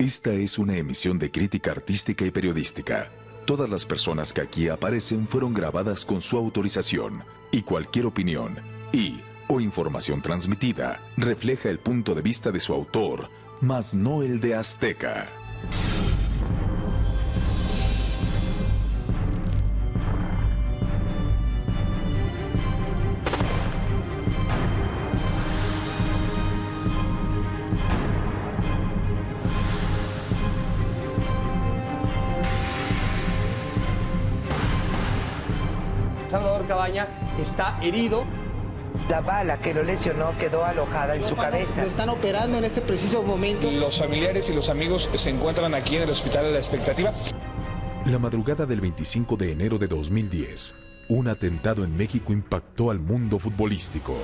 Esta es una emisión de crítica artística y periodística. Todas las personas que aquí aparecen fueron grabadas con su autorización y cualquier opinión o información transmitida refleja el punto de vista de su autor, mas no el de Azteca. Salvador Cabañas está herido. La bala que lo lesionó quedó alojada en su cabeza. Lo están operando en este preciso momento. Los familiares y los amigos se encuentran aquí en el hospital de La Expectativa. La madrugada del 25 de enero de 2010, un atentado en México impactó al mundo futbolístico.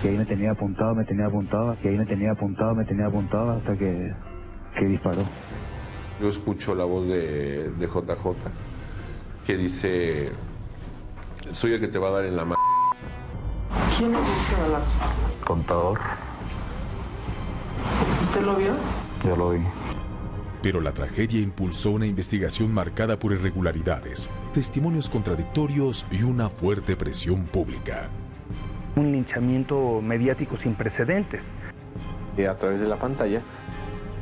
Que ahí me tenía apuntado, que ahí me tenía apuntado hasta que disparó. Yo escucho la voz de JJ que dice: soy el que te va a dar en la mano. ¿Quién le dio ese balazo? Contador. ¿Usted lo vio? Yo lo vi. Pero la tragedia impulsó una investigación marcada por irregularidades, testimonios contradictorios y una fuerte presión pública. Un linchamiento mediático sin precedentes. A través de la pantalla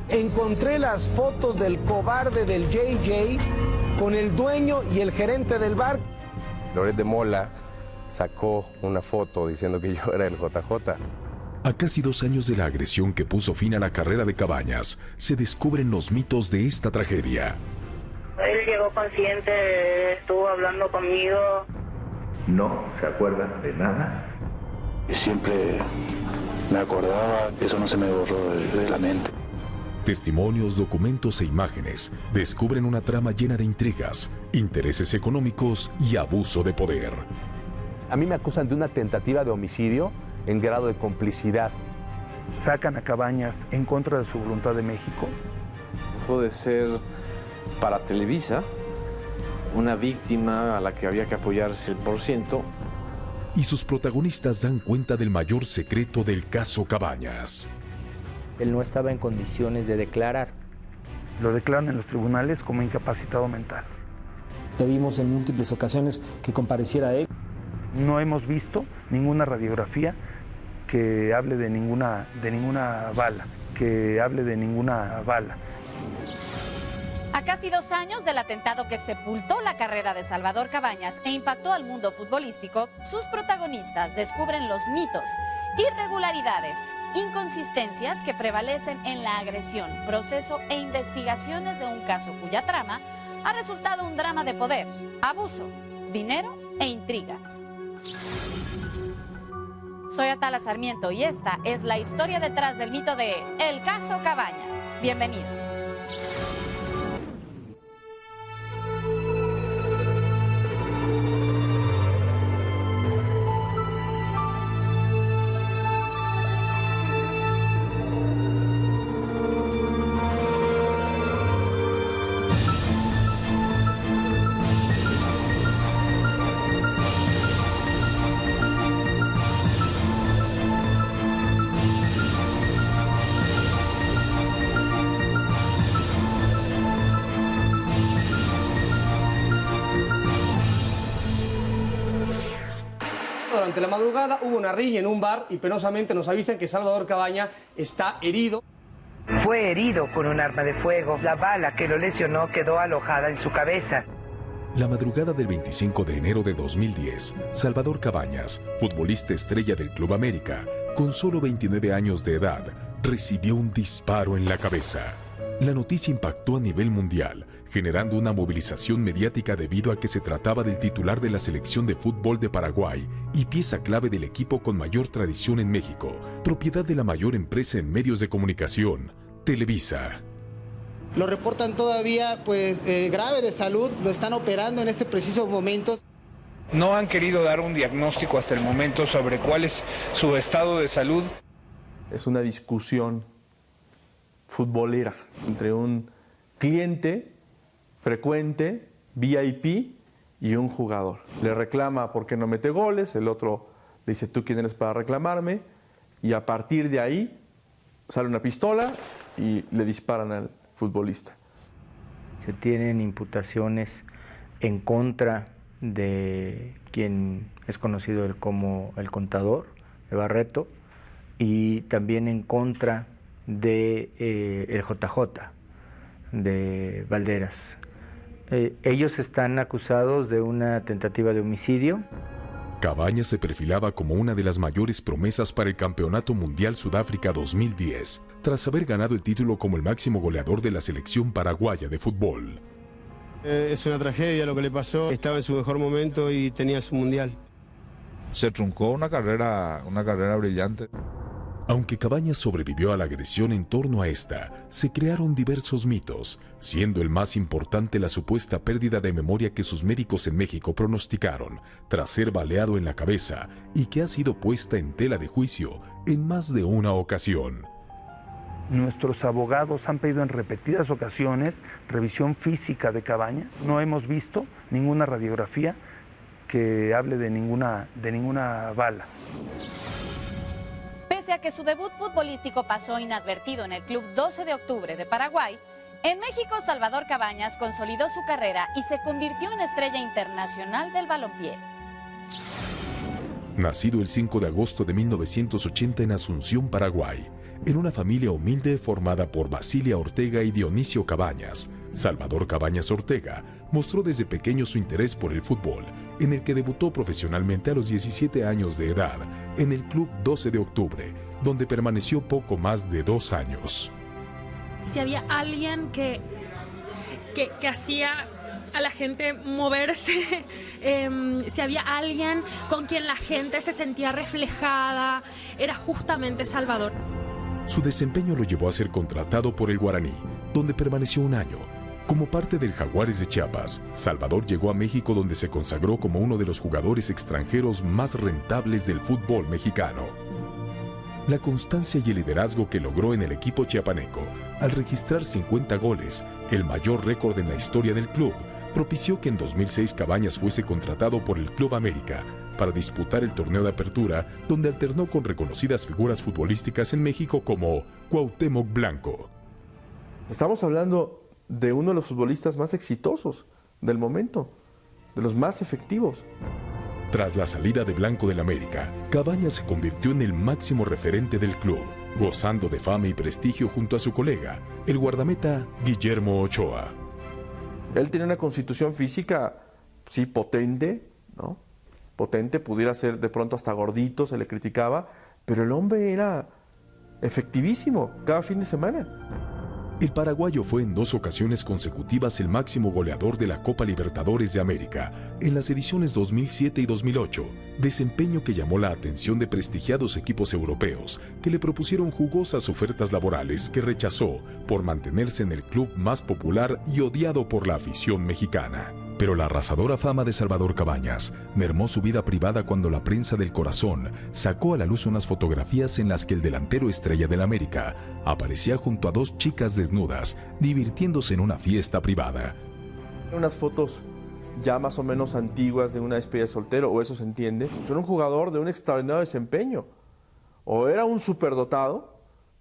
Encontré las fotos del cobarde del JJ con el dueño y el gerente del bar. Loret de Mola sacó una foto diciendo que yo era el JJ. A casi 2 años de la agresión que puso fin a la carrera de Cabañas, se descubren los mitos de esta tragedia. Él llegó consciente, estuvo hablando conmigo. No se acuerda de nada. Siempre me acordaba, eso no se me borró de la mente. Testimonios, documentos e imágenes descubren una trama llena de intrigas, intereses económicos y abuso de poder. A mí me acusan de una tentativa de homicidio en grado de complicidad. Sacan a Cabañas en contra de su voluntad de México. Dejó de ser para Televisa una víctima a la que había que apoyarse 100%. Y sus protagonistas dan cuenta del mayor secreto del caso Cabañas. Él no estaba en condiciones de declarar. Lo declaran en los tribunales como incapacitado mental. Pedimos en múltiples ocasiones que compareciera él. No hemos visto ninguna radiografía que hable de ninguna bala. A casi 2 años del atentado que sepultó la carrera de Salvador Cabañas e impactó al mundo futbolístico, sus protagonistas descubren los mitos, irregularidades, inconsistencias que prevalecen en la agresión, proceso e investigaciones de un caso cuya trama ha resultado un drama de poder, abuso, dinero e intrigas. Soy Atala Sarmiento y esta es la historia detrás del mito de El Caso Cabañas. Bienvenidos. Durante la madrugada hubo una riña en un bar y penosamente nos avisan que Salvador Cabañas está herido. Fue herido con un arma de fuego. La bala que lo lesionó quedó alojada en su cabeza. La madrugada del 25 de enero de 2010, Salvador Cabañas, futbolista estrella del Club América, con solo 29 años de edad, recibió un disparo en la cabeza. La noticia impactó a nivel mundial, generando una movilización mediática debido a que se trataba del titular de la selección de fútbol de Paraguay y pieza clave del equipo con mayor tradición en México, propiedad de la mayor empresa en medios de comunicación, Televisa. Lo reportan todavía grave de salud, lo están operando en este preciso momento. No han querido dar un diagnóstico hasta el momento sobre cuál es su estado de salud. Es una discusión futbolera entre un cliente frecuente, VIP, y un jugador. Le reclama por qué no mete goles, el otro le dice, ¿tú quién eres para reclamarme? Y a partir de ahí sale una pistola y le disparan al futbolista. Se tienen imputaciones en contra de quien es conocido como el contador, de Barreto, y también en contra de el JJ, de Valderas. Ellos están acusados de una tentativa de homicidio. Cabañas se perfilaba como una de las mayores promesas para el Campeonato Mundial Sudáfrica 2010, tras haber ganado el título como el máximo goleador de la selección paraguaya de fútbol. Es una tragedia lo que le pasó, estaba en su mejor momento y tenía su mundial. Se truncó una carrera brillante. Aunque Cabañas sobrevivió a la agresión en torno a esta, se crearon diversos mitos, siendo el más importante la supuesta pérdida de memoria que sus médicos en México pronosticaron tras ser baleado en la cabeza y que ha sido puesta en tela de juicio en más de una ocasión. Nuestros abogados han pedido en repetidas ocasiones revisión física de Cabañas. No hemos visto ninguna radiografía que hable de ninguna bala. Pese a que su debut futbolístico pasó inadvertido en el Club 12 de Octubre de Paraguay, en México Salvador Cabañas consolidó su carrera y se convirtió en estrella internacional del balompié. Nacido el 5 de agosto de 1980 en Asunción, Paraguay, en una familia humilde formada por Basilia Ortega y Dionisio Cabañas, Salvador Cabañas Ortega mostró desde pequeño su interés por el fútbol, en el que debutó profesionalmente a los 17 años de edad en el Club 12 de Octubre, donde permaneció poco más de 2 años. Si había alguien que hacía a la gente moverse, si había alguien con quien la gente se sentía reflejada, era justamente Salvador. Su desempeño lo llevó a ser contratado por el Guaraní, donde permaneció 1 año. Como parte del Jaguares de Chiapas, Salvador llegó a México, donde se consagró como uno de los jugadores extranjeros más rentables del fútbol mexicano. La constancia y el liderazgo que logró en el equipo chiapaneco, al registrar 50 goles, el mayor récord en la historia del club, propició que en 2006 Cabañas fuese contratado por el Club América para disputar el torneo de apertura, donde alternó con reconocidas figuras futbolísticas en México como Cuauhtémoc Blanco. Estamos hablando de uno de los futbolistas más exitosos del momento, de los más efectivos. Tras la salida de Blanco del América, Cabañas se convirtió en el máximo referente del club, gozando de fama y prestigio junto a su colega, el guardameta Guillermo Ochoa. Él tenía una constitución física, sí, potente, ¿no? Potente, pudiera ser de pronto hasta gordito, se le criticaba, pero el hombre era efectivísimo cada fin de semana. El paraguayo fue en 2 ocasiones consecutivas el máximo goleador de la Copa Libertadores de América en las ediciones 2007 y 2008, desempeño que llamó la atención de prestigiados equipos europeos que le propusieron jugosas ofertas laborales que rechazó por mantenerse en el club más popular y odiado por la afición mexicana. Pero la arrasadora fama de Salvador Cabañas mermó su vida privada cuando la prensa del Corazón sacó a la luz unas fotografías en las que el delantero estrella del América aparecía junto a 2 chicas desnudas divirtiéndose en una fiesta privada. Unas fotos ya más o menos antiguas de una despedida de soltero, o eso se entiende. Era un jugador de un extraordinario desempeño. O era un superdotado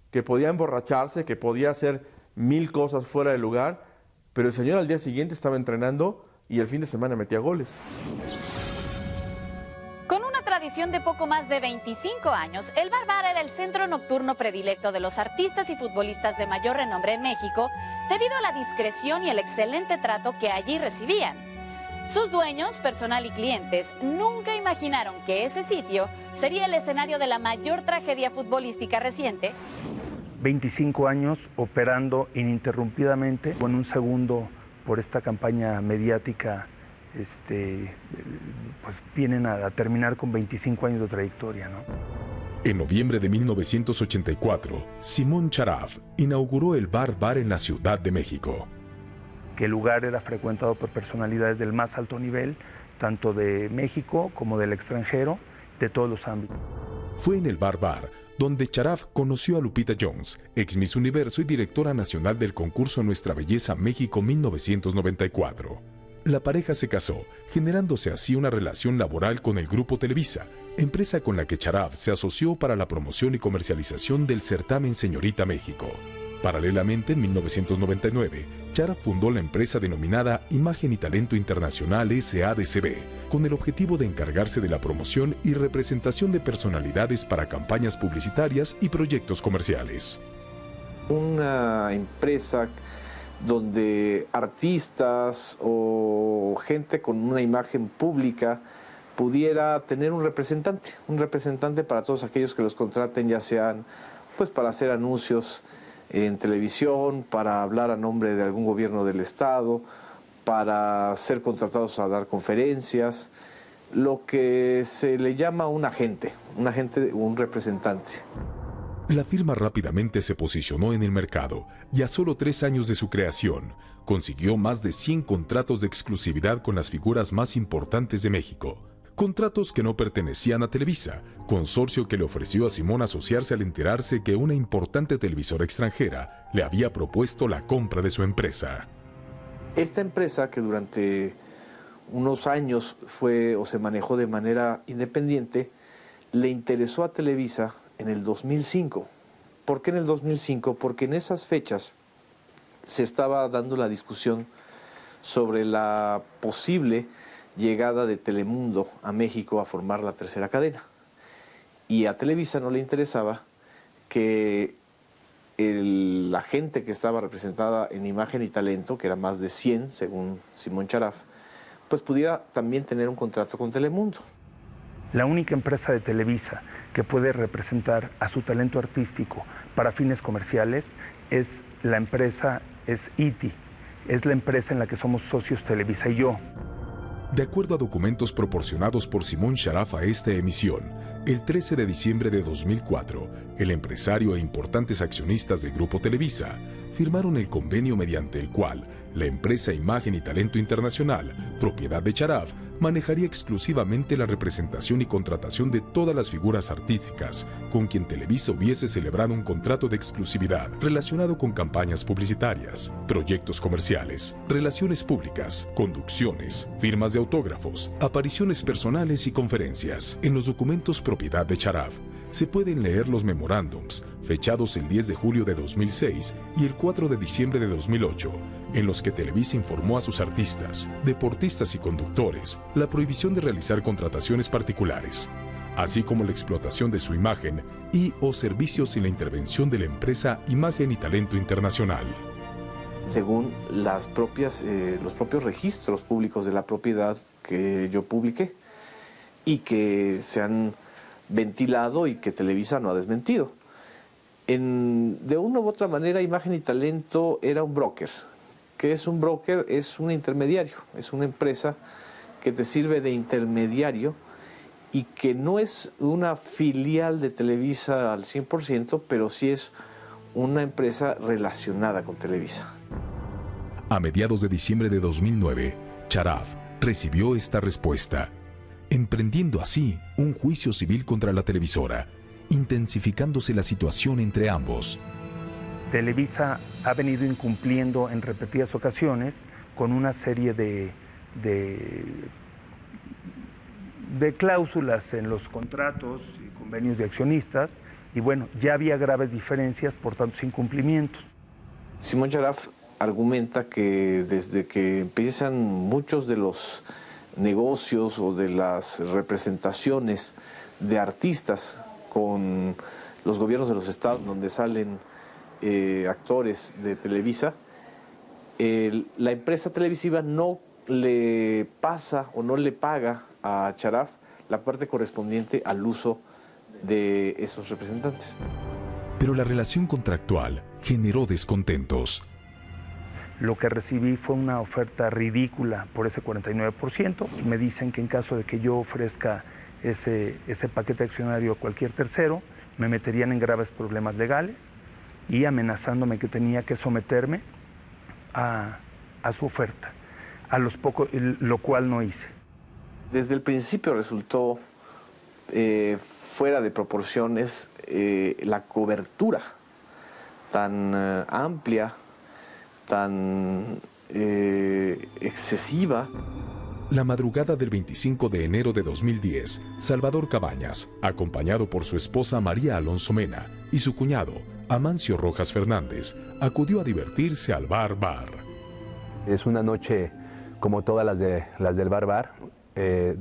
que podía emborracharse, que podía hacer 1000 cosas fuera de lugar, pero el señor al día siguiente estaba entrenando y el fin de semana metía goles. Con una tradición de poco más de 25 años, el Bar Bar era el centro nocturno predilecto de los artistas y futbolistas de mayor renombre en México, debido a la discreción y el excelente trato que allí recibían. Sus dueños, personal y clientes nunca imaginaron que ese sitio sería el escenario de la mayor tragedia futbolística reciente. 25 años operando ininterrumpidamente, con un segundo por esta campaña mediática, pues vienen a terminar con 25 años de trayectoria, ¿no? En noviembre de 1984, Simón Charaf inauguró el Bar Bar en la Ciudad de México. Que el lugar era frecuentado por personalidades del más alto nivel, tanto de México como del extranjero, de todos los ámbitos. Fue en el Bar Bar donde Charaf conoció a Lupita Jones, ex Miss Universo y directora nacional del concurso Nuestra Belleza México 1994. La pareja se casó, generándose así una relación laboral con el Grupo Televisa, empresa con la que Charaf se asoció para la promoción y comercialización del certamen Señorita México. Paralelamente, en 1999, Charaf fundó la empresa denominada Imagen y Talento Internacional SADCB, con el objetivo de encargarse de la promoción y representación de personalidades para campañas publicitarias y proyectos comerciales. Una empresa donde artistas o gente con una imagen pública pudiera tener un representante para todos aquellos que los contraten, ya sean pues para hacer anuncios en televisión, para hablar a nombre de algún gobierno del estado, para ser contratados a dar conferencias, lo que se le llama un agente, un representante. La firma rápidamente se posicionó en el mercado y a solo 3 años de su creación, consiguió más de 100 contratos de exclusividad con las figuras más importantes de México. Contratos que no pertenecían a Televisa, consorcio que le ofreció a Simón asociarse al enterarse que una importante televisora extranjera le había propuesto la compra de su empresa. Esta empresa, que durante unos años fue o se manejó de manera independiente, le interesó a Televisa en el 2005. ¿Por qué en el 2005? Porque en esas fechas se estaba dando la discusión sobre la posible llegada de Telemundo a México a formar la tercera cadena. Y a Televisa no le interesaba que la gente que estaba representada en Imagen y Talento, que era más de 100 según Simón Charaf, pues pudiera también tener un contrato con Telemundo. La única empresa de Televisa que puede representar a su talento artístico para fines comerciales es ITI, es la empresa en la que somos socios Televisa y yo. De acuerdo a documentos proporcionados por Simón Charaf a esta emisión, el 13 de diciembre de 2004, el empresario e importantes accionistas de Grupo Televisa firmaron el convenio mediante el cual la empresa Imagen y Talento Internacional, propiedad de Charaf, manejaría exclusivamente la representación y contratación de todas las figuras artísticas con quien Televisa hubiese celebrado un contrato de exclusividad relacionado con campañas publicitarias, proyectos comerciales, relaciones públicas, conducciones, firmas de autógrafos, apariciones personales y conferencias. En los documentos propiedad de Charaf se pueden leer los memorándums fechados el 10 de julio de 2006 y el 4 de diciembre de 2008, en los que Televisa informó a sus artistas, deportistas y conductores la prohibición de realizar contrataciones particulares, así como la explotación de su imagen y o servicios sin la intervención de la empresa Imagen y Talento Internacional. Según los propios registros públicos de la propiedad que yo publiqué y que se han ventilado y que Televisa no ha desmentido. De una u otra manera, Imagen y Talento era un broker. ¿Qué es un broker? Es un intermediario, es una empresa que te sirve de intermediario y que no es una filial de Televisa al 100%, pero sí es una empresa relacionada con Televisa. A mediados de diciembre de 2009, Charaf recibió esta respuesta, emprendiendo así un juicio civil contra la televisora, intensificándose la situación entre ambos. Televisa ha venido incumpliendo en repetidas ocasiones con una serie de cláusulas en los contratos y convenios de accionistas, y bueno, ya había graves diferencias por tantos incumplimientos. Simón Charaf argumenta que desde que empiezan muchos de los negocios o de las representaciones de artistas con los gobiernos de los estados donde salen actores de Televisa, la empresa televisiva no le pasa o no le paga a Charaf la parte correspondiente al uso de esos representantes. Pero la relación contractual generó descontentos. Lo que recibí fue una oferta ridícula por ese 49%. Me dicen que en caso de que yo ofrezca ese paquete accionario a cualquier tercero, me meterían en graves problemas legales y amenazándome que tenía que someterme a su oferta, lo cual no hice. Desde el principio resultó fuera de proporciones la cobertura tan amplia, tan excesiva. La madrugada del 25 de enero de 2010, Salvador Cabañas, acompañado por su esposa María Alonso Mena y su cuñado, Amancio Rojas Fernández, acudió a divertirse al Bar Bar. Es una noche como todas las del Bar Bar,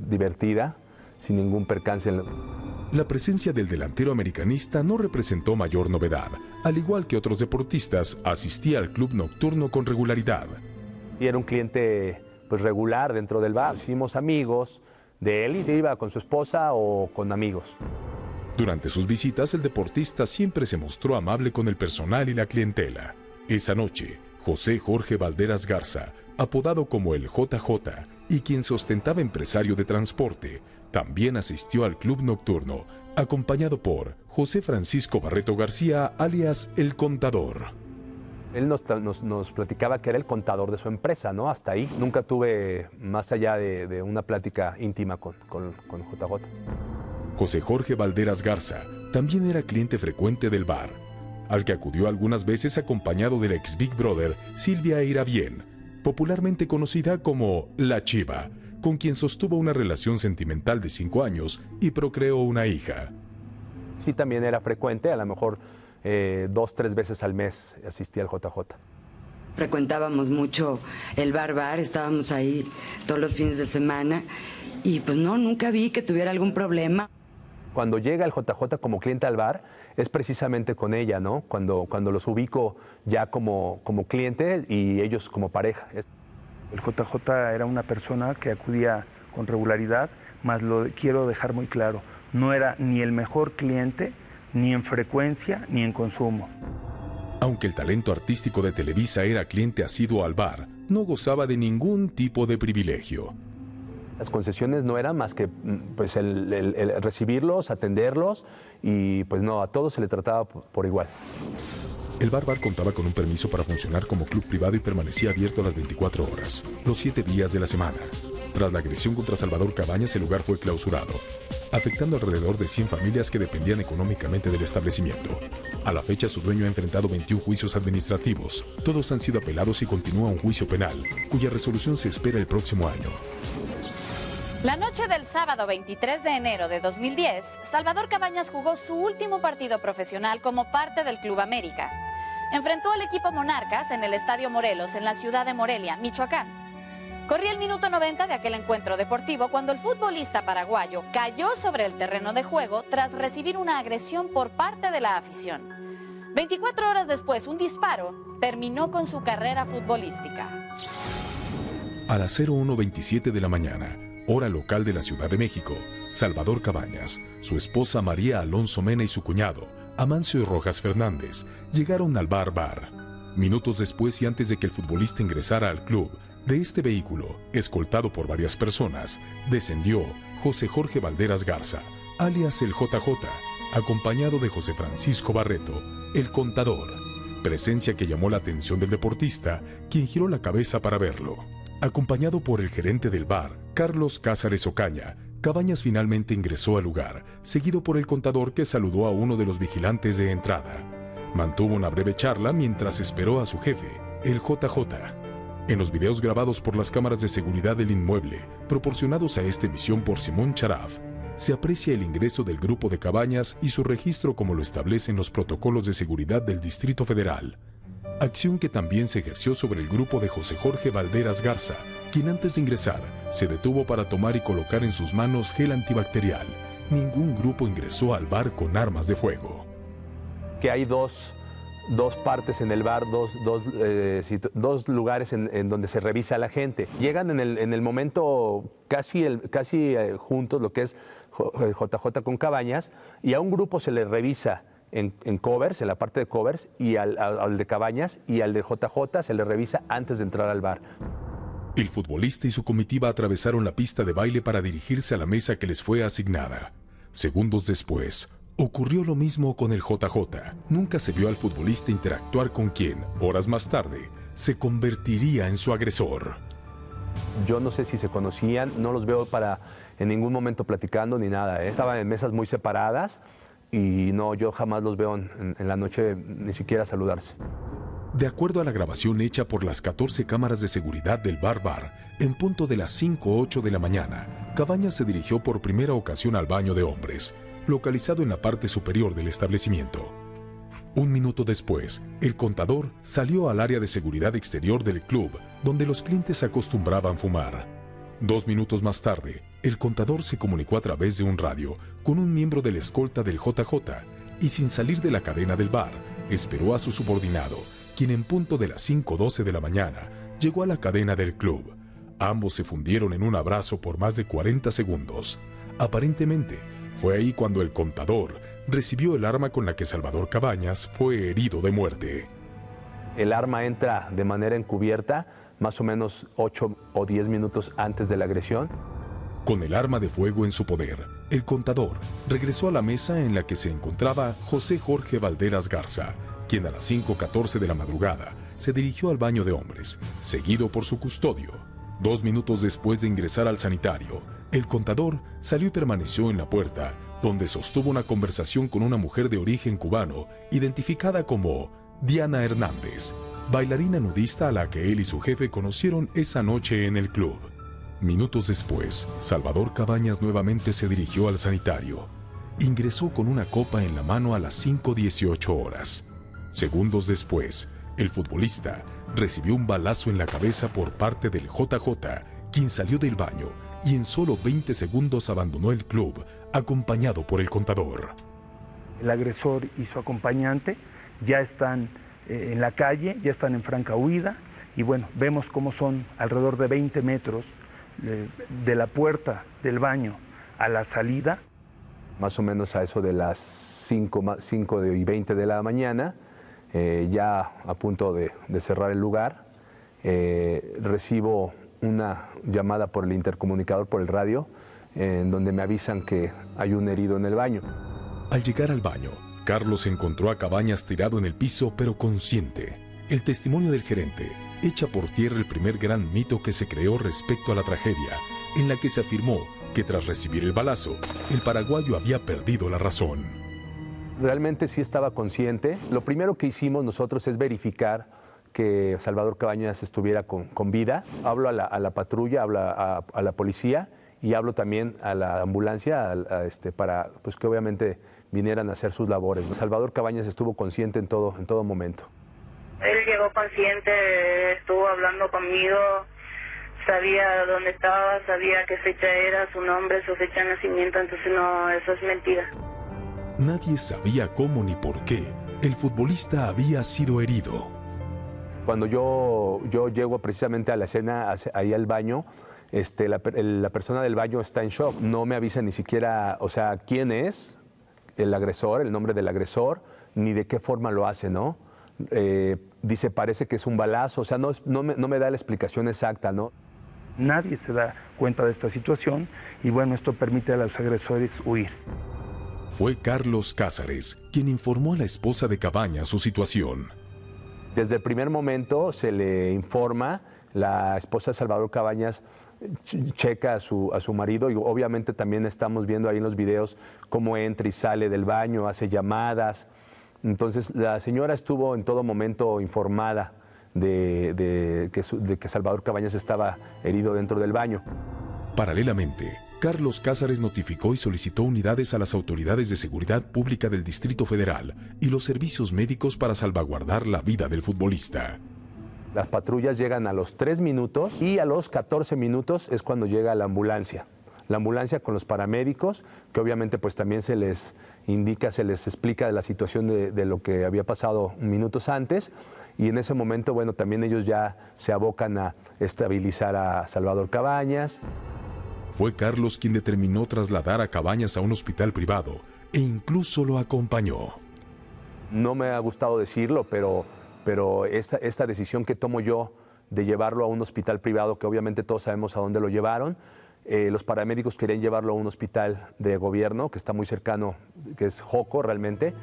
divertida, sin ningún percance. La presencia del delantero americanista no representó mayor novedad. Al igual que otros deportistas, asistía al club nocturno con regularidad. Y era un cliente pues, regular dentro del bar. Hicimos amigos de él y se iba con su esposa o con amigos. Durante sus visitas, el deportista siempre se mostró amable con el personal y la clientela. Esa noche, José Jorge Valderas Garza, apodado como el JJ, y quien se ostentaba empresario de transporte, también asistió al club nocturno, acompañado por José Francisco Barreto García, alias El Contador. Él nos platicaba que era el contador de su empresa, ¿no? Hasta ahí. Nunca tuve más allá de una plática íntima con JJ. José Jorge Valderas Garza también era cliente frecuente del bar, al que acudió algunas veces acompañado de la ex Big Brother Silvia Irabien, popularmente conocida como La Chiva, con quien sostuvo una relación sentimental de 5 años y procreó una hija. Sí, también era frecuente, a lo mejor 2-3 veces al mes asistía al JJ. Frecuentábamos mucho el bar, estábamos ahí todos los fines de semana y pues no, nunca vi que tuviera algún problema. Cuando llega el JJ como cliente al bar, es precisamente con ella, ¿no? Cuando los ubico ya como cliente y ellos como pareja. El JJ era una persona que acudía con regularidad, más lo quiero dejar muy claro, no era ni el mejor cliente, ni en frecuencia, ni en consumo. Aunque el talento artístico de Televisa era cliente asiduo al bar, no gozaba de ningún tipo de privilegio. Las concesiones no eran más que pues, el recibirlos, atenderlos y pues no, a todos se le trataba por igual. El Bar contaba con un permiso para funcionar como club privado y permanecía abierto las 24 horas, los 7 días de la semana. Tras la agresión contra Salvador Cabañas, el lugar fue clausurado, afectando alrededor de 100 familias que dependían económicamente del establecimiento. A la fecha, su dueño ha enfrentado 21 juicios administrativos. Todos han sido apelados y continúa un juicio penal, cuya resolución se espera el próximo año. La noche del sábado 23 de enero de 2010, Salvador Cabañas jugó su último partido profesional como parte del Club América. Enfrentó al equipo Monarcas en el Estadio Morelos, en la ciudad de Morelia, Michoacán. Corría el minuto 90 de aquel encuentro deportivo cuando el futbolista paraguayo cayó sobre el terreno de juego tras recibir una agresión por parte de la afición. 24 horas después, un disparo terminó con su carrera futbolística. A las 01:27 de la mañana, hora local de la Ciudad de México, Salvador Cabañas, su esposa María Alonso Mena y su cuñado, Amancio Rojas Fernández, llegaron al Bar. Minutos después y antes de que el futbolista ingresara al club, de este vehículo, escoltado por varias personas, descendió José Jorge Valderas Garza, alias el JJ, acompañado de José Francisco Barreto, el Contador, presencia que llamó la atención del deportista, quien giró la cabeza para verlo. Acompañado por el gerente del bar, Carlos Cázares Ocaña, Cabañas finalmente ingresó al lugar, seguido por el Contador que saludó a uno de los vigilantes de entrada. Mantuvo una breve charla mientras esperó a su jefe, el JJ. En los videos grabados por las cámaras de seguridad del inmueble, proporcionados a esta emisión por Simón Charaf, se aprecia el ingreso del grupo de Cabañas y su registro como lo establecen los protocolos de seguridad del Distrito Federal. Acción que también se ejerció sobre el grupo de José Jorge Valderas Garza, quien antes de ingresar se detuvo para tomar y colocar en sus manos gel antibacterial. Ningún grupo ingresó al bar con armas de fuego. Que hay dos partes en el bar, dos lugares en donde se revisa a la gente. Llegan en el momento casi juntos, lo que es JJ con Cabañas, y a un grupo se le revisa en covers, en la parte de covers, y al de Cabañas, y al de JJ se le revisa antes de entrar al bar. El futbolista y su comitiva atravesaron la pista de baile para dirigirse a la mesa que les fue asignada. Segundos después, ocurrió lo mismo con el JJ. Nunca se vio al futbolista interactuar con quien, horas más tarde, se convertiría en su agresor. Yo no sé si se conocían, no los veo en ningún momento platicando ni nada. Estaban en mesas muy separadas y no, yo jamás los veo en la noche ni siquiera saludarse. De acuerdo a la grabación hecha por las 14 cámaras de seguridad del Bar, en punto de las 5:08 de la mañana, Cabañas se dirigió por primera ocasión al baño de hombres, localizado en la parte superior del establecimiento. Un minuto después, el contador salió al área de seguridad exterior del club, donde los clientes acostumbraban fumar. 2 minutos más tarde, el contador se comunicó a través de un radio con un miembro de la escolta del JJ y sin salir de la cadena del bar, esperó a su subordinado, quien en punto de las 5:12 de la mañana llegó a la cadena del club. Ambos se fundieron en un abrazo por más de 40 segundos. Aparentemente, fue ahí cuando el contador recibió el arma con la que Salvador Cabañas fue herido de muerte. El arma entra de manera encubierta, más o menos 8 o 10 minutos antes de la agresión. Con el arma de fuego en su poder, el contador regresó a la mesa en la que se encontraba José Jorge Valderas Garza, quien a las 5:14 de la madrugada se dirigió al baño de hombres, seguido por su custodio. 2 minutos después de ingresar al sanitario, el contador salió y permaneció en la puerta, donde sostuvo una conversación con una mujer de origen cubano, identificada como Diana Hernández, bailarina nudista a la que él y su jefe conocieron esa noche en el club. Minutos después, Salvador Cabañas nuevamente se dirigió al sanitario. Ingresó con una copa en la mano a las 5:18 horas. Segundos después, el futbolista recibió un balazo en la cabeza por parte del JJ, quien salió del baño y en solo 20 segundos abandonó el club, acompañado por el contador. El agresor y su acompañante ya están en la calle, ya están en franca huida, y bueno, vemos cómo son alrededor de 20 metros de la puerta del baño a la salida. Más o menos a eso de las 5:20 de la mañana, ya a punto de cerrar el lugar, recibo una llamada por el intercomunicador, por el radio, en donde me avisan que hay un herido en el baño. Al llegar al baño, Carlos encontró a Cabañas tirado en el piso pero consciente. El testimonio del gerente echa por tierra el primer gran mito que se creó respecto a la tragedia, en la que se afirmó que tras recibir el balazo, el paraguayo había perdido la razón. Realmente sí estaba consciente. Lo primero que hicimos nosotros es verificar que Salvador Cabañas estuviera con vida. Hablo a la patrulla, hablo a la policía y hablo también a la ambulancia para pues, que obviamente vinieran a hacer sus labores. Salvador Cabañas estuvo consciente en todo momento. Él llegó consciente, estuvo hablando conmigo, sabía dónde estaba, sabía qué fecha era, su nombre, su fecha de nacimiento, entonces no, eso es mentira. Nadie sabía cómo ni por qué el futbolista había sido herido. Cuando yo llego precisamente a la escena, ahí al baño, la persona del baño está en shock. No me avisa ni siquiera, o sea, quién es el agresor, el nombre del agresor, ni de qué forma lo hace, ¿no? Dice, parece que es un balazo, o sea, no me da la explicación exacta, ¿no? Nadie se da cuenta de esta situación y bueno, esto permite a los agresores huir. Fue Carlos Cázares quien informó a la esposa de Cabañas su situación. Desde el primer momento se le informa, la esposa de Salvador Cabañas checa a su marido y obviamente también estamos viendo ahí en los videos cómo entra y sale del baño, hace llamadas. Entonces la señora estuvo en todo momento informada de que Salvador Cabañas estaba herido dentro del baño. Paralelamente, Carlos Cázares notificó y solicitó unidades a las autoridades de seguridad pública del Distrito Federal y los servicios médicos para salvaguardar la vida del futbolista. Las patrullas llegan a los 3 minutos y a los 14 minutos es cuando llega la ambulancia. La ambulancia con los paramédicos, que obviamente pues también se les indica, se les explica de la situación de lo que había pasado minutos antes, y en ese momento, bueno, también ellos ya se abocan a estabilizar a Salvador Cabañas. Fue Carlos quien determinó trasladar a Cabañas a un hospital privado e incluso lo acompañó. No me ha gustado decirlo, pero esta decisión que tomo yo de llevarlo a un hospital privado, que obviamente todos sabemos a dónde lo llevaron, los paramédicos querían llevarlo a un hospital de gobierno que está muy cercano, que es Joco realmente.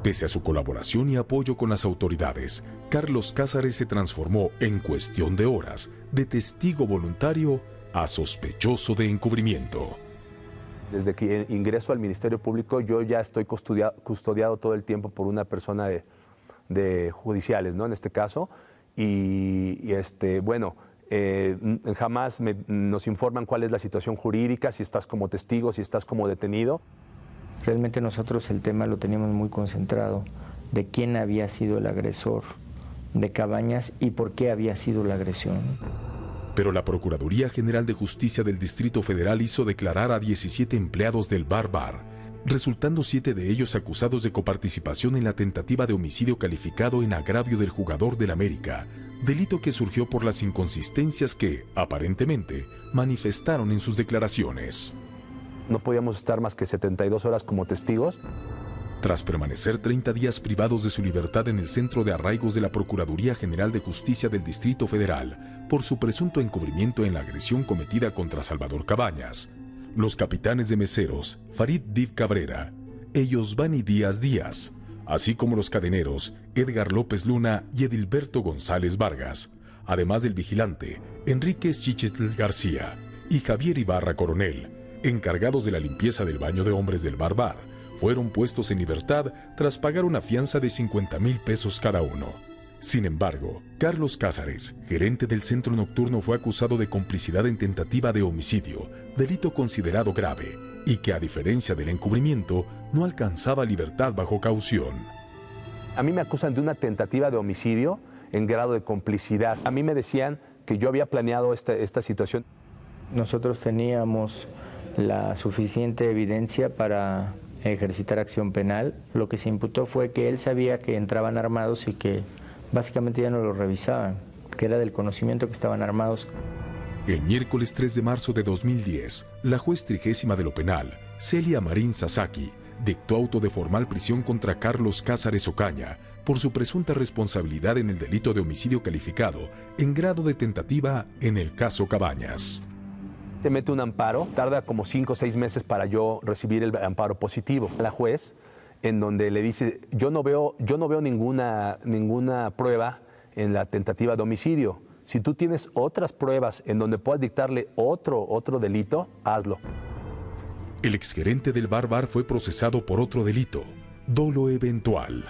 Pese a su colaboración y apoyo con las autoridades, Carlos Cázares se transformó en cuestión de horas de testigo voluntario a sospechoso de encubrimiento. Desde que ingreso al Ministerio Público yo ya estoy custodiado todo el tiempo por una persona de judiciales, ¿no? En este caso, bueno, jamás nos informan cuál es la situación jurídica, si estás como testigo, si estás como detenido. Realmente nosotros el tema lo teníamos muy concentrado de quién había sido el agresor de Cabañas y por qué había sido la agresión. Pero la Procuraduría General de Justicia del Distrito Federal hizo declarar a 17 empleados del Bar, resultando 7 de ellos acusados de coparticipación en la tentativa de homicidio calificado en agravio del jugador del América, delito que surgió por las inconsistencias que, aparentemente, manifestaron en sus declaraciones. No podíamos estar más que 72 horas como testigos. Tras permanecer 30 días privados de su libertad en el Centro de Arraigos de la Procuraduría General de Justicia del Distrito Federal por su presunto encubrimiento en la agresión cometida contra Salvador Cabañas, los capitanes de meseros Farid Div Cabrera e Yosvani Díaz, así como los cadeneros Edgar López Luna y Edilberto González Vargas, además del vigilante Enrique Chichitl García y Javier Ibarra Coronel, encargados de la limpieza del baño de hombres del Bar, fueron puestos en libertad tras pagar una fianza de 50,000 pesos cada uno. Sin embargo, Carlos Cázares, gerente del centro nocturno, fue acusado de complicidad en tentativa de homicidio, delito considerado grave, y que a diferencia del encubrimiento, no alcanzaba libertad bajo caución. A mí me acusan de una tentativa de homicidio en grado de complicidad. A mí me decían que yo había planeado esta situación. Nosotros teníamos la suficiente evidencia para ejercitar acción penal. Lo que se imputó fue que él sabía que entraban armados y que básicamente ya no lo revisaban, que era del conocimiento que estaban armados. El miércoles 3 de marzo de 2010, la juez 30ª de lo penal, Celia Marín Sasaki, dictó auto de formal prisión contra Carlos Cázares Ocaña por su presunta responsabilidad en el delito de homicidio calificado en grado de tentativa en el caso Cabañas. Te mete un amparo, tarda como 5 o 6 meses para yo recibir el amparo positivo. La juez, en donde le dice, yo no veo ninguna prueba en la tentativa de homicidio. Si tú tienes otras pruebas en donde puedas dictarle otro delito, hazlo. El exgerente del Bar fue procesado por otro delito, dolo eventual.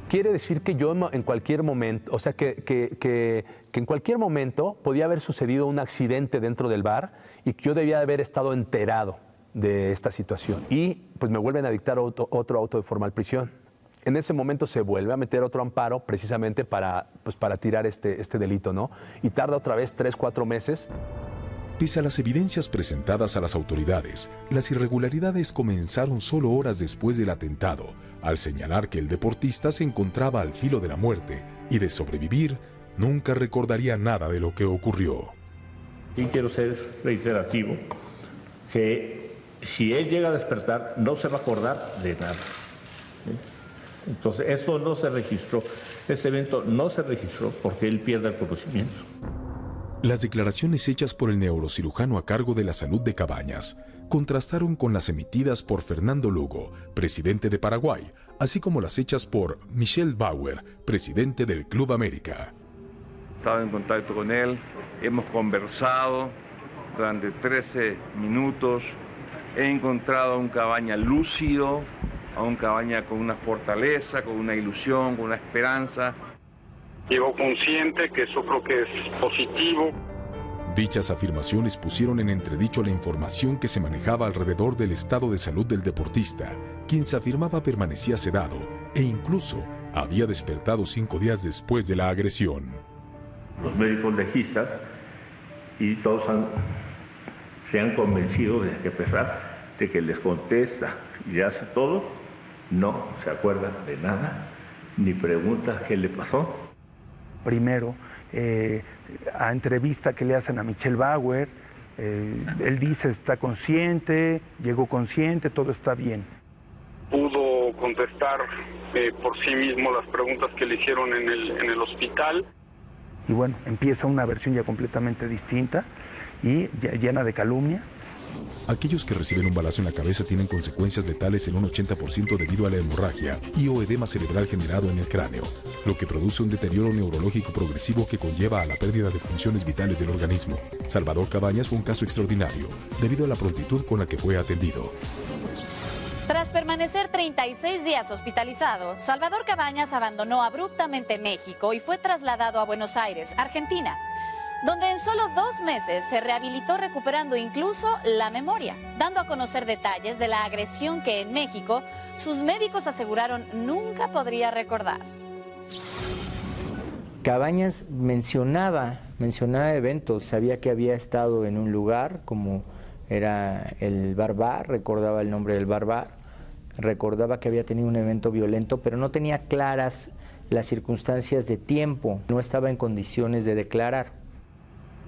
Quiere decir que yo en cualquier momento, o sea, que en cualquier momento podía haber sucedido un accidente dentro del bar y que yo debía haber estado enterado de esta situación. Y pues me vuelven a dictar otro auto de formal prisión. En ese momento se vuelve a meter otro amparo precisamente para tirar este delito, ¿no? Y tarda otra vez 3 o 4 meses. Pese a las evidencias presentadas a las autoridades, las irregularidades comenzaron solo horas después del atentado, al señalar que el deportista se encontraba al filo de la muerte y de sobrevivir, nunca recordaría nada de lo que ocurrió. Y quiero ser reiterativo, que si él llega a despertar, no se va a acordar de nada. Entonces, esto no se registró, este evento no se registró porque él pierde el conocimiento. Las declaraciones hechas por el neurocirujano a cargo de la salud de Cabañas contrastaron con las emitidas por Fernando Lugo, presidente de Paraguay, así como las hechas por Michel Bauer, presidente del Club América. Estaba en contacto con él, hemos conversado durante 13 minutos, he encontrado a un Cabaña lúcido, a un Cabaña con una fortaleza, con una ilusión, con una esperanza. Llegó consciente, que eso creo que es positivo. Dichas afirmaciones pusieron en entredicho la información que se manejaba alrededor del estado de salud del deportista, quien se afirmaba permanecía sedado e incluso había despertado 5 días después de la agresión. Los médicos legistas y todos se han convencido de que a pesar de que les contesta y hace todo, no se acuerdan de nada, ni pregunta qué le pasó. Primero, a entrevista que le hacen a Michel Bauer, él dice está consciente, llegó consciente, todo está bien. Pudo contestar por sí mismo las preguntas que le hicieron en el hospital. Y bueno, empieza una versión ya completamente distinta y ya llena de calumnias. Aquellos que reciben un balazo en la cabeza tienen consecuencias letales en un 80% debido a la hemorragia y o edema cerebral generado en el cráneo, lo que produce un deterioro neurológico progresivo que conlleva a la pérdida de funciones vitales del organismo. Salvador Cabañas fue un caso extraordinario, debido a la prontitud con la que fue atendido. Tras permanecer 36 días hospitalizado, Salvador Cabañas abandonó abruptamente México y fue trasladado a Buenos Aires, Argentina. donde en solo 2 meses se rehabilitó recuperando incluso la memoria, dando a conocer detalles de la agresión que en México sus médicos aseguraron nunca podría recordar. Cabañas mencionaba eventos, sabía que había estado en un lugar como era el Bar, recordaba el nombre del Bar, recordaba que había tenido un evento violento, pero no tenía claras las circunstancias de tiempo, no estaba en condiciones de declarar.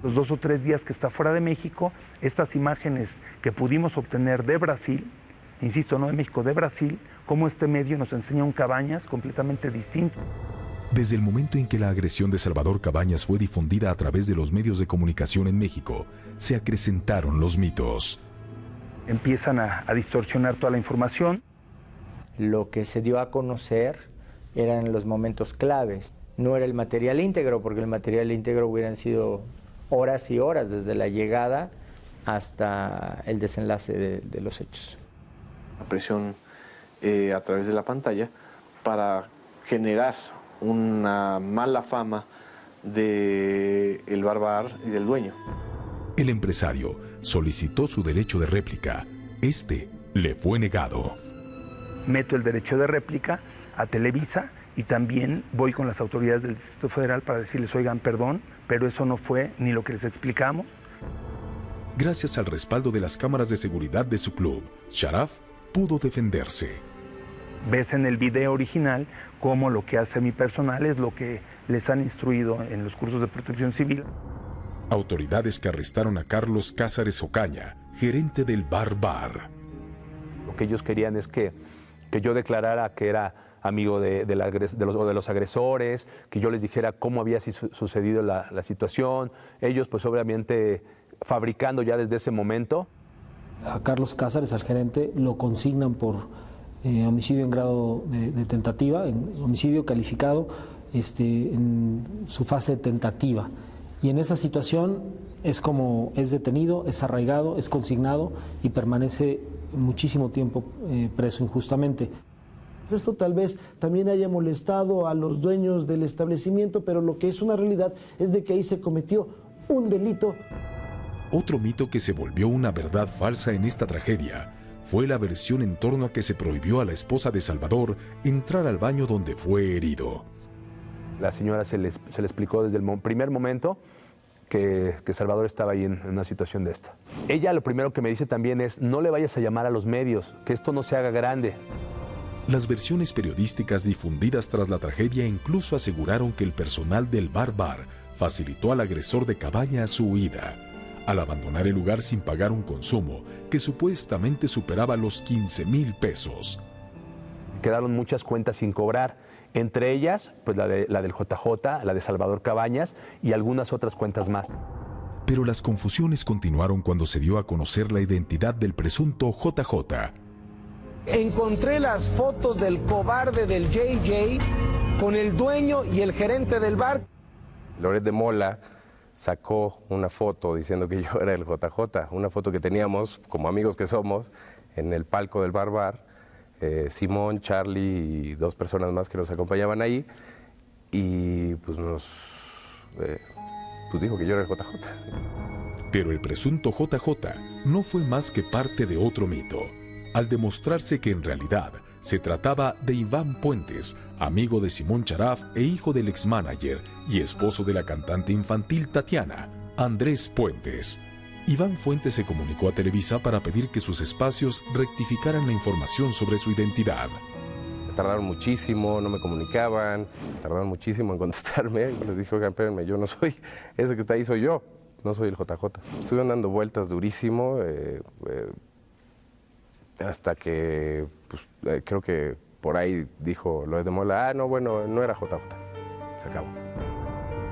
Los 2 o 3 días que está fuera de México, estas imágenes que pudimos obtener de Brasil, insisto, no de México, de Brasil, cómo este medio nos enseña un Cabañas completamente distinto. Desde el momento en que la agresión de Salvador Cabañas fue difundida a través de los medios de comunicación en México, se acrecentaron los mitos. Empiezan a distorsionar toda la información. Lo que se dio a conocer eran los momentos claves. No era el material íntegro, porque el material íntegro hubieran sido horas y horas desde la llegada hasta el desenlace de los hechos. La presión a través de la pantalla para generar una mala fama del Bar y del dueño. El empresario solicitó su derecho de réplica. Este le fue negado. Meto el derecho de réplica a Televisa y también voy con las autoridades del Distrito Federal para decirles, oigan, perdón, pero eso no fue ni lo que les explicamos. Gracias al respaldo de las cámaras de seguridad de su club, Sharaf pudo defenderse. Ves en el video original cómo lo que hace mi personal es lo que les han instruido en los cursos de protección civil. Autoridades que arrestaron a Carlos Cázares Ocaña, gerente del Bar. Lo que ellos querían es que yo declarara que era amigo de los agresores, que yo les dijera cómo había sucedido la situación. Ellos, pues obviamente, fabricando ya desde ese momento. A Carlos Cázares, al gerente, lo consignan por homicidio en grado de tentativa, en homicidio calificado en su fase de tentativa. Y en esa situación es detenido, es arraigado, es consignado y permanece muchísimo tiempo preso injustamente. Esto tal vez también haya molestado a los dueños del establecimiento, pero lo que es una realidad es de que ahí se cometió un delito. Otro mito que se volvió una verdad falsa en esta tragedia fue la versión en torno a que se prohibió a la esposa de Salvador entrar al baño donde fue herido. La señora se le explicó desde el primer momento que Salvador estaba ahí en una situación de esta. Ella lo primero que me dice también es, no le vayas a llamar a los medios, que esto no se haga grande. Las versiones periodísticas difundidas tras la tragedia incluso aseguraron que el personal del Bar facilitó al agresor de Cabañas su huida, al abandonar el lugar sin pagar un consumo que supuestamente superaba los 15,000 pesos. Quedaron muchas cuentas sin cobrar, entre ellas pues la del JJ, la de Salvador Cabañas y algunas otras cuentas más. Pero las confusiones continuaron cuando se dio a conocer la identidad del presunto JJ. Encontré las fotos del cobarde del JJ con el dueño y el gerente del bar. Loret de Mola sacó una foto diciendo que yo era el JJ, una foto que teníamos, como amigos que somos, en el palco del Bar. Simón, Charlie y 2 personas más que nos acompañaban ahí, y pues dijo que yo era el JJ. Pero el presunto JJ no fue más que parte de otro mito, al demostrarse que en realidad se trataba de Iván Puentes, amigo de Simón Sharaf e hijo del ex-manager y esposo de la cantante infantil Tatiana, Andrés Puentes. Iván Fuentes se comunicó a Televisa para pedir que sus espacios rectificaran la información sobre su identidad. Tardaron muchísimo, no me comunicaban, tardaron muchísimo en contestarme. Y les dije, oigan, espérenme, yo no soy, ese que está ahí soy yo, no soy el JJ. Estuvieron dando vueltas durísimo, hasta que creo que por ahí dijo Loret de Mola, no, bueno, no era JJ, se acabó.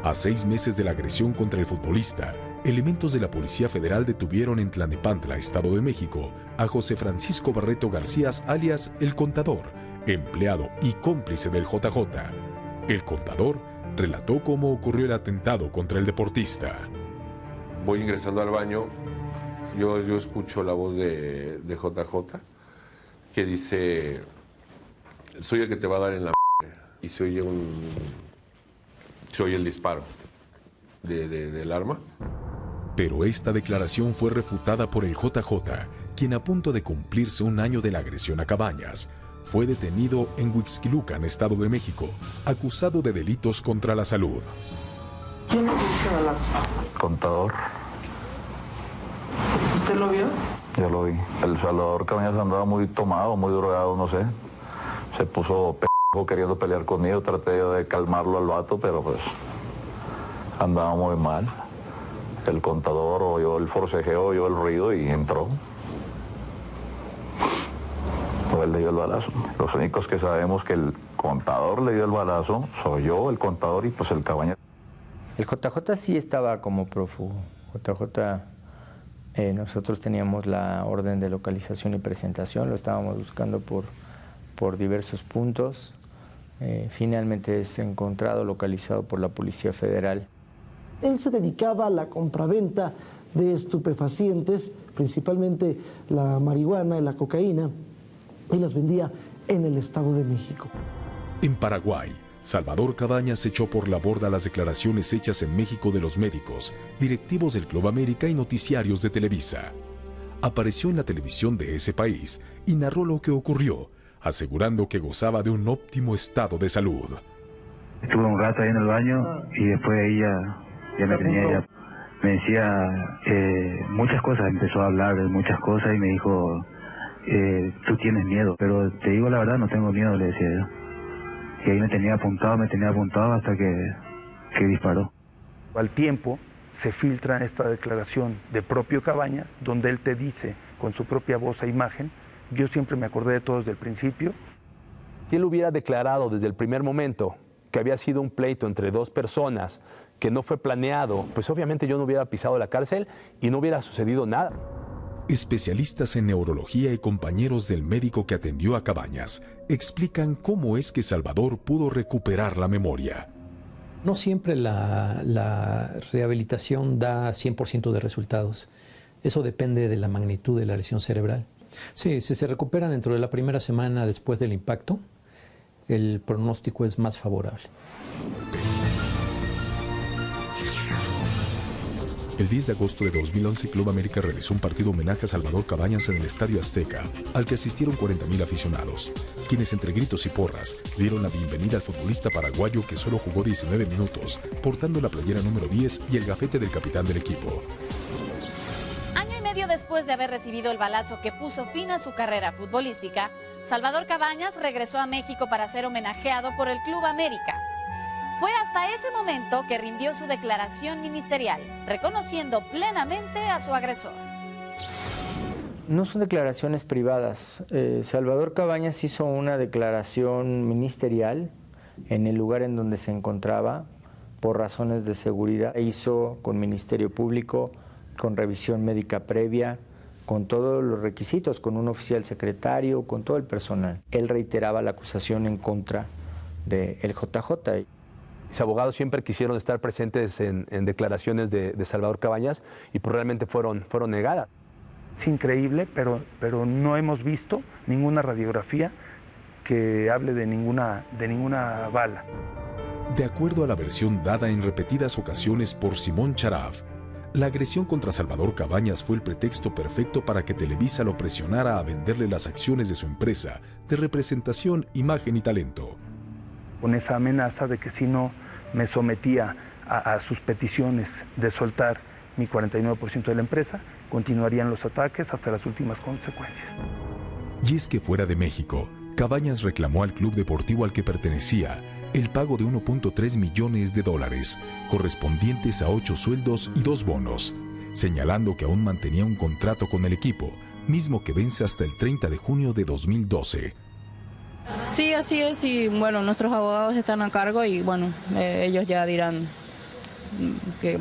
A 6 meses de la agresión contra el futbolista, elementos de la Policía Federal detuvieron en Tlalnepantla, Estado de México, a José Francisco Barreto García, alias El Contador, empleado y cómplice del JJ. El Contador relató cómo ocurrió el atentado contra el deportista. Voy ingresando al baño, yo escucho la voz de JJ, que dice, soy el que te va a dar en la y se oye el disparo. del arma. Pero esta declaración fue refutada por el JJ, quien a punto de cumplirse un año de la agresión a Cabañas, fue detenido en Huixquilucan, Estado de México, acusado de delitos contra la salud. ¿Quién le dio ese balazo? Contador. ¿Usted lo vio? Yo lo vi. El Salvador Cabañas andaba muy tomado, muy drogado, no sé. Se puso queriendo pelear conmigo, traté yo de calmarlo al vato, pero pues andaba muy mal. El contador oyó el forcejeo, oyó el ruido y entró. Pues él le dio el balazo. Los únicos que sabemos que el contador le dio el balazo soy yo, el contador y pues el Cabañas. El JJ sí estaba como prófugo. JJ, nosotros teníamos la orden de localización y presentación, lo estábamos buscando por diversos puntos. Finalmente es encontrado, localizado por la Policía Federal. Él se dedicaba a la compraventa de estupefacientes, principalmente la marihuana y la cocaína, y las vendía en el Estado de México. En Paraguay, Salvador Cabañas echó por la borda las declaraciones hechas en México de los médicos, directivos del Club América y noticiarios de Televisa. Apareció en la televisión de ese país y narró lo que ocurrió, asegurando que gozaba de un óptimo estado de salud. Estuve un rato ahí en el baño y después ahí ya me tenía, ya me decía muchas cosas, empezó a hablar de muchas cosas y me dijo, tú tienes miedo, pero te digo la verdad, no tengo miedo, le decía yo. Y ahí me tenía apuntado hasta que disparó. Al tiempo se filtra esta declaración de propio Cabañas, donde él te dice con su propia voz e imagen, yo siempre me acordé de todo desde el principio. Si él hubiera declarado desde el primer momento que había sido un pleito entre dos personas, que no fue planeado, pues obviamente yo no hubiera pisado la cárcel y no hubiera sucedido nada. Especialistas en neurología y compañeros del médico que atendió a Cabañas explican cómo es que Salvador pudo recuperar la memoria. No siempre la rehabilitación da 100% de resultados. Eso depende de la magnitud de la lesión cerebral. Sí, si se recuperan dentro de la primera semana después del impacto, el pronóstico es más favorable. El 10 de agosto de 2011, Club América realizó un partido homenaje a Salvador Cabañas en el Estadio Azteca, al que asistieron 40,000 aficionados, quienes entre gritos y porras dieron la bienvenida al futbolista paraguayo que solo jugó 19 minutos, portando la playera número 10 y el gafete del capitán del equipo. Año y medio después de haber recibido el balazo que puso fin a su carrera futbolística, Salvador Cabañas regresó a México para ser homenajeado por el Club América. Fue hasta ese momento que rindió su declaración ministerial, reconociendo plenamente a su agresor. No son declaraciones privadas. Salvador Cabañas hizo una declaración ministerial en el lugar en donde se encontraba por razones de seguridad. Hizo con Ministerio Público, con revisión médica previa, con todos los requisitos, con un oficial secretario, con todo el personal. Él reiteraba la acusación en contra del JJ. Mis abogados siempre quisieron estar presentes en declaraciones de Salvador Cabañas y pues realmente fueron negadas. Es increíble, pero no hemos visto ninguna radiografía que hable de ninguna bala. De acuerdo a la versión dada en repetidas ocasiones por Simón Charaf, la agresión contra Salvador Cabañas fue el pretexto perfecto para que Televisa lo presionara a venderle las acciones de su empresa de representación, imagen y talento. Con esa amenaza de que si no me sometía a sus peticiones de soltar mi 49% de la empresa, continuarían los ataques hasta las últimas consecuencias. Y es que fuera de México, Cabañas reclamó al club deportivo al que pertenecía el pago de $1.3 millones, correspondientes a 8 sueldos y 2 bonos, señalando que aún mantenía un contrato con el equipo, mismo que vence hasta el 30 de junio de 2012. Sí, así es, y bueno, nuestros abogados están a cargo y bueno, ellos ya dirán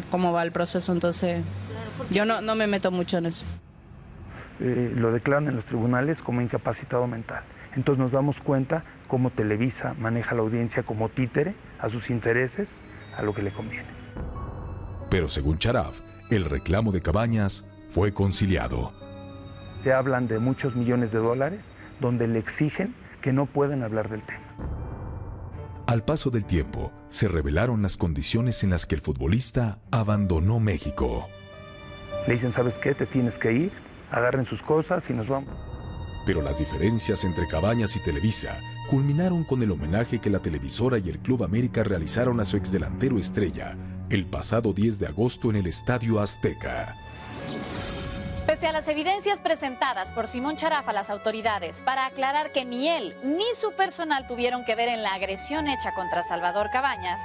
cómo va el proceso, entonces yo no me meto mucho en eso. Lo declaran en los tribunales como incapacitado mental, entonces nos damos cuenta cómo Televisa maneja la audiencia como títere a sus intereses, a lo que le conviene. Pero según Charaf, el reclamo de Cabañas fue conciliado. Se hablan de muchos millones de dólares donde le exigen que no pueden hablar del tema. Al paso del tiempo, se revelaron las condiciones en las que el futbolista abandonó México. Le dicen, ¿sabes qué? Te tienes que ir, agarren sus cosas y nos vamos. Pero las diferencias entre Cabañas y Televisa culminaron con el homenaje que la televisora y el Club América realizaron a su exdelantero estrella el pasado 10 de agosto en el Estadio Azteca. Pese a las evidencias presentadas por Simón Charaf a las autoridades para aclarar que ni él ni su personal tuvieron que ver en la agresión hecha contra Salvador Cabañas,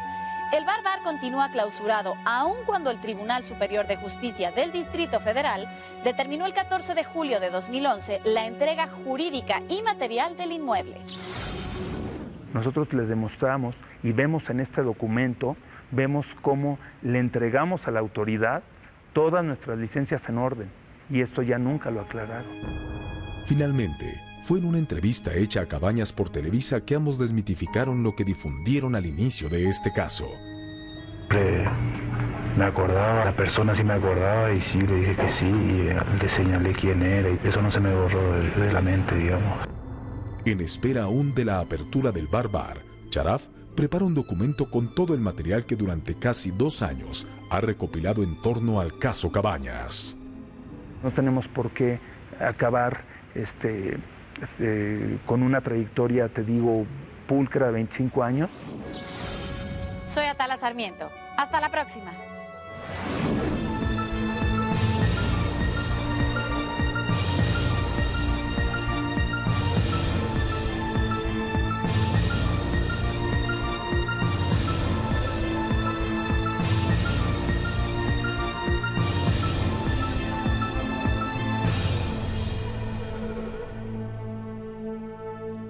el Bar continúa clausurado, aun cuando el Tribunal Superior de Justicia del Distrito Federal determinó el 14 de julio de 2011 la entrega jurídica y material del inmueble. Nosotros les demostramos y vemos en este documento, vemos cómo le entregamos a la autoridad todas nuestras licencias en orden, y esto ya nunca lo aclararon. Finalmente, fue en una entrevista hecha a Cabañas por Televisa que ambos desmitificaron lo que difundieron al inicio de este caso. Me acordaba, la persona sí me acordaba y sí, le dije que sí, y le señalé quién era, y eso no se me borró de la mente, digamos. En espera aún de la apertura del Bar, Charaf prepara un documento con todo el material que durante casi 2 años ha recopilado en torno al caso Cabañas. No tenemos por qué acabar con una trayectoria, te digo, pulcra de 25 años. Soy Atala Sarmiento. Hasta la próxima.